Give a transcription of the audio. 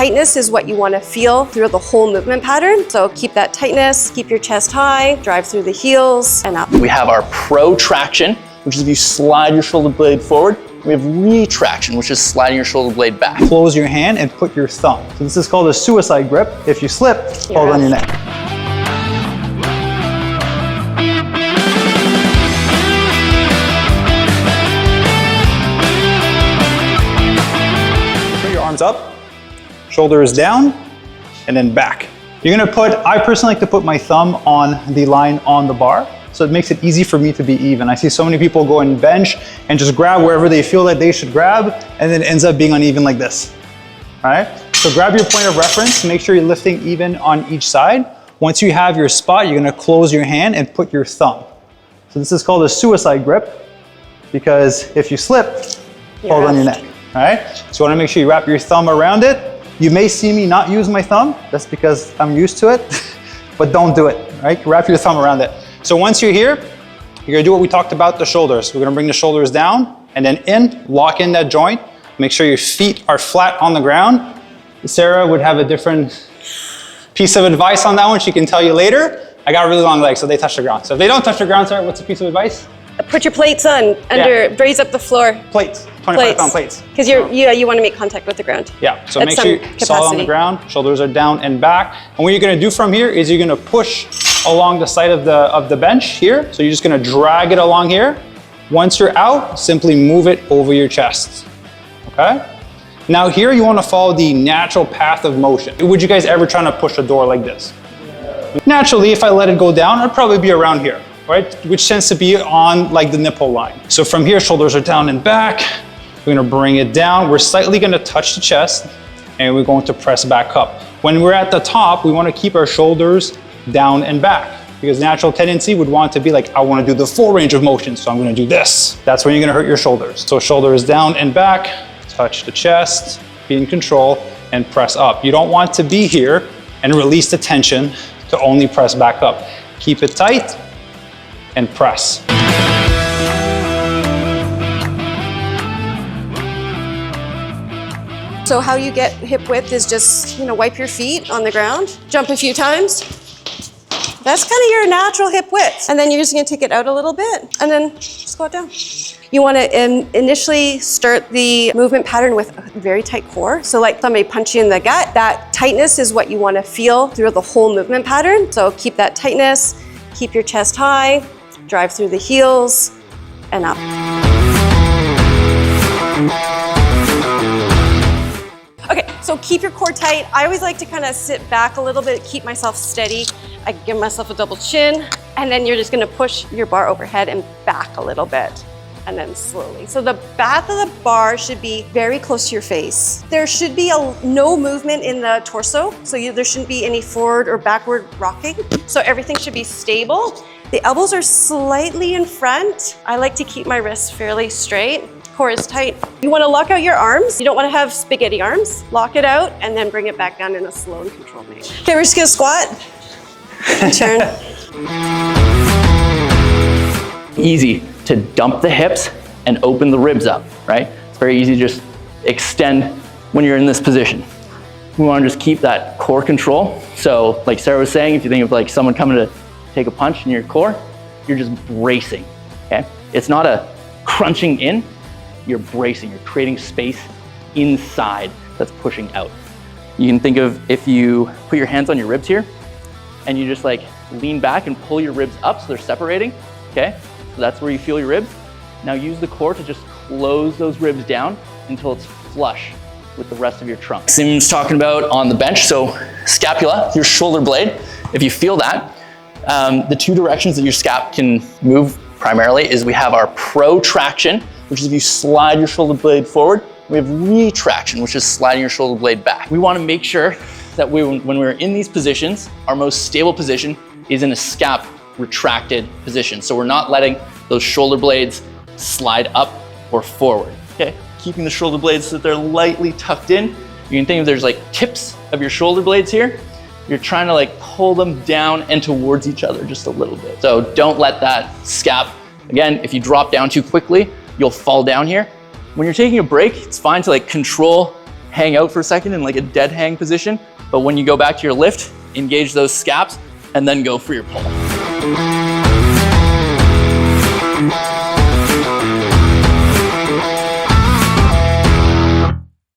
tightness is what you want to feel through the whole movement pattern. So keep that tightness, keep your chest high, drive through the heels and up. We have our protraction, which is if you slide your shoulder blade forward. We have retraction, which is sliding your shoulder blade back. Close your hand and put your thumb. So this is called a suicide grip. If you slip, hold on your neck. Put your arms up, shoulders down, and then back. You're gonna I personally like to put my thumb on the line on the bar. So it makes it easy for me to be even. I see so many people go and bench and just grab wherever they feel that they should grab, and then it ends up being uneven like this, all right? So grab your point of reference, make sure you're lifting even on each side. Once you have your spot, you're gonna close your hand and put your thumb. So this is called a suicide grip, because if you slip, hold on your neck, all right? So you wanna make sure you wrap your thumb around it. You may see me not use my thumb, that's because I'm used to it, but don't do it, all right? Wrap your thumb around it. So once you're here, you're gonna do what we talked about, the shoulders. We're gonna bring the shoulders down and then in, lock in that joint. Make sure your feet are flat on the ground. Sarah would have a different piece of advice on that one. She can tell you later. I got really long legs, so they touch the ground. So if they don't touch the ground, Sarah, what's a piece of advice? Put your plates on, raise up the floor. Plates, 25-pound plates. Because you want to make contact with the ground. Yeah, so make sure you're solid on the ground, shoulders are down and back. And what you're gonna do from here is you're gonna push along the side of the bench here. So you're just gonna drag it along here. Once you're out, simply move it over your chest, okay? Now here you wanna follow the natural path of motion. Would you guys ever try to push a door like this? Naturally, if I let it go down, it'd probably be around here, right? Which tends to be on like the nipple line. So from here, shoulders are down and back. We're gonna bring it down. We're slightly gonna touch the chest and we're going to press back up. When we're at the top, we wanna keep our shoulders down and back, because natural tendency would want to be like, I want to do the full range of motion, so I'm going to do this. That's when you're going to hurt your shoulders. So shoulders down and back, touch the chest, be in control, and press up. You don't want to be here and release the tension to only press back up. Keep it tight and press. So how you get hip width is just, wipe your feet on the ground, jump a few times. That's kind of your natural hip width. And then you're just gonna take it out a little bit and then just go down. You wanna initially start the movement pattern with a very tight core. So like somebody punch you in the gut, that tightness is what you wanna feel through the whole movement pattern. So keep that tightness, keep your chest high, drive through the heels and up. Okay, so keep your core tight. I always like to kind of sit back a little bit, keep myself steady. I give myself a double chin, and then you're just gonna push your bar overhead and back a little bit, and then slowly. So the back of the bar should be very close to your face. There should be no movement in the torso, so there shouldn't be any forward or backward rocking. So everything should be stable. The elbows are slightly in front. I like to keep my wrists fairly straight. Core is tight. You wanna lock out your arms. You don't wanna have spaghetti arms. Lock it out and then bring it back down in a slow and controlled manner. Okay, we're just gonna squat. Turn. Easy to dump the hips and open the ribs up, right? It's very easy to just extend when you're in this position. We wanna just keep that core control. So like Sarah was saying, if you think of like someone coming to take a punch in your core, you're just bracing, okay? It's not a crunching in, you're bracing, you're creating space inside that's pushing out. You can think of if you put your hands on your ribs here and you just like lean back and pull your ribs up so they're separating, okay? So that's where you feel your ribs. Now use the core to just close those ribs down until it's flush with the rest of your trunk. Simon's talking about on the bench, so scapula, your shoulder blade, if you feel that, the two directions that your scap can move primarily is we have our protraction, which is if you slide your shoulder blade forward. We have retraction, which is sliding your shoulder blade back. We want to make sure that when we're in these positions, our most stable position is in a scap retracted position. So we're not letting those shoulder blades slide up or forward, okay? Keeping the shoulder blades so that they're lightly tucked in. You can think of there's like tips of your shoulder blades here. You're trying to like pull them down and towards each other just a little bit. So don't let that scap, again, if you drop down too quickly, you'll fall down here. When you're taking a break, it's fine to like control hang out for a second in like a dead hang position. But when you go back to your lift, engage those scaps and then go for your pull.